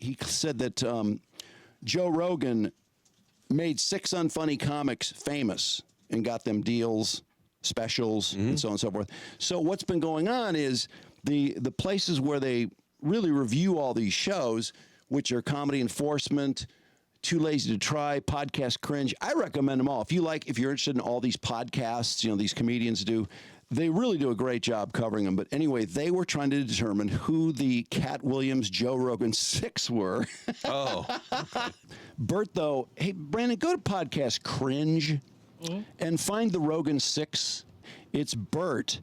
he said that Joe Rogan made 6 unfunny comics famous and got them deals, specials, and so on and so forth. So what's been going on is the places where they really review all these shows, which are Comedy Enforcement, Too Lazy to Try, Podcast Cringe. I recommend them all. If you're interested in all these podcasts, these comedians do, they really do a great job covering them. But anyway, they were trying to determine who the Cat Williams, Joe Rogan 6 were. Oh. Okay. Bert, though, hey, Brandon, go to Podcast Cringe and find the Rogan 6. It's Bert.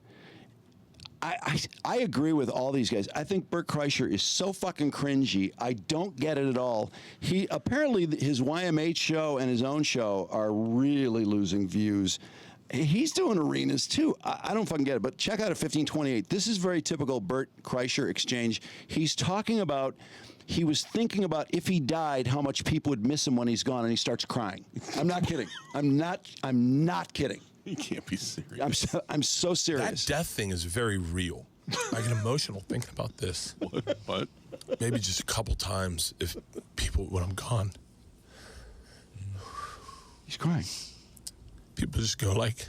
I agree with all these guys. I think Bert Kreischer is so fucking cringy. I don't get it at all. He apparently his YMH show and his own show are really losing views. He's doing arenas too. I don't fucking get it. But check out a 1528. This is very typical Bert Kreischer exchange. He's talking about. He was thinking about if he died, how much people would miss him when he's gone, and he starts crying. I'm not kidding. I'm not kidding. You can't be serious. I'm so serious. That death thing is very real. I get emotional thinking about this. What? Maybe just a couple times if people, when I'm gone. He's crying. People just go like,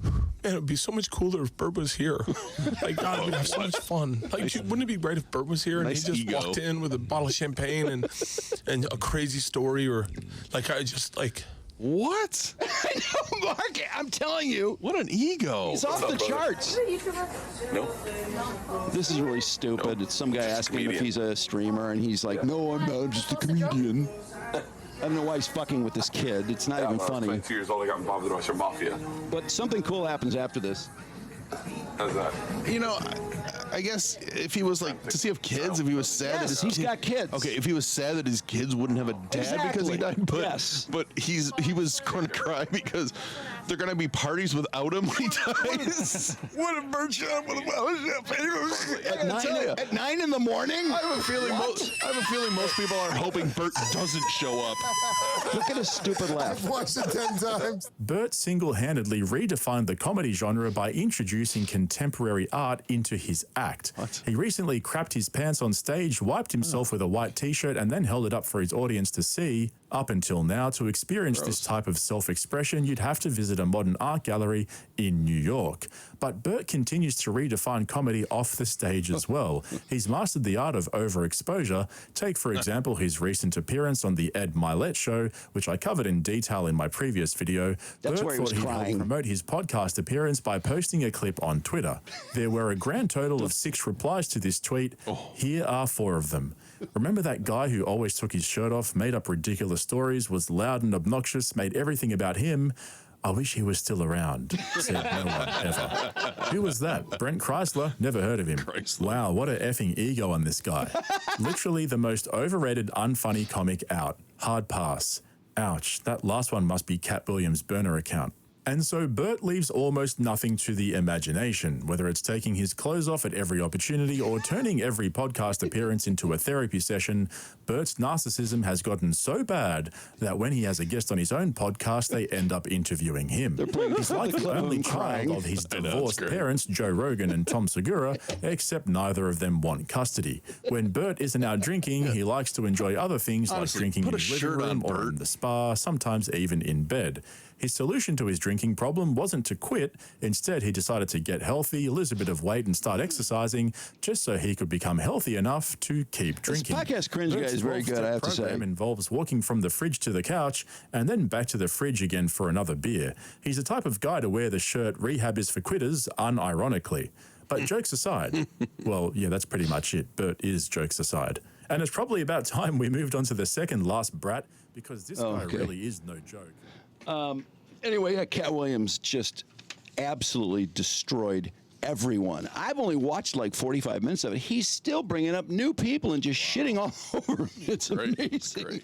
man, it would be so much cooler if Bert was here. Like, God, we'd have so much fun. Like, wouldn't it be great if Bert was here and he just walked in with a bottle of champagne and a crazy story, or like I just like. What? I know, Mark. I'm telling you. What an ego. He's off the charts. No. This is really stupid. It's some guy asking him if he's a streamer, and he's like, no, I'm not. I'm just a comedian. I don't know why he's fucking with this kid. It's not even funny. 22 years old, I got involved with the Russian mafia. But something cool happens after this. How's that? I guess if he was like to see if kids, if he was sad that he's got kids. Okay, if he was sad that his kids wouldn't have a dad because he died, but he was going to cry because they're going to be parties without him when he dies. What a Bert show with a At 9 in the morning? I have a feeling most people are hoping Bert doesn't show up. Look at his stupid laugh. I've watched it 10 times. Bert single-handedly redefined the comedy genre by introducing contemporary art into his act. What? He recently crapped his pants on stage, wiped himself with a white t-shirt, and then held it up for his audience to see. Up until now, to experience this type of self-expression, you'd have to visit a modern art gallery in New York. But Bert continues to redefine comedy off the stage as well. He's mastered the art of overexposure. Take, for example, his recent appearance on the Ed Milet Show, which I covered in detail in my previous video. That's Bert where he was thought he'd crying. help promote his podcast appearance by posting a clip on Twitter. There were a grand total of 6 replies to this tweet. Here are 4 of them. Remember that guy who always took his shirt off, made up ridiculous stories, was loud and obnoxious, made everything about him? I wish he was still around, said no one ever. Who was that? Bert Kreischer? Never heard of him. Wow, what a effing ego on this guy. Literally the most overrated, unfunny comic out. Hard pass. Ouch, that last one must be Cat Williams' burner account. And so Bert leaves almost nothing to the imagination, whether it's taking his clothes off at every opportunity or turning every podcast appearance into a therapy session. Bert's narcissism has gotten so bad that when he has a guest on his own podcast, they end up interviewing him. He's like the only child of his divorced parents, Joe Rogan and Tom Segura, except neither of them want custody. When Bert isn't out drinking, he likes to enjoy other things like drinking in his living room or in the spa, sometimes even in bed. His solution to his drinking problem wasn't to quit. Instead, he decided to get healthy, lose a bit of weight, and start exercising just so he could become healthy enough to keep drinking. This podcast Cringe guy is very good, I have to say. Program involves walking from the fridge to the couch and then back to the fridge again for another beer. He's the type of guy to wear the shirt "Rehab is for quitters," unironically. But jokes aside, well, yeah, that's pretty much it. Bert is jokes aside. And it's probably about time we moved on to the second last brat, because this guy really is no joke. Anyway, Cat Williams just absolutely destroyed everyone. I've only watched like 45 minutes of it. He's still bringing up new people and just shitting all over him. It's amazing.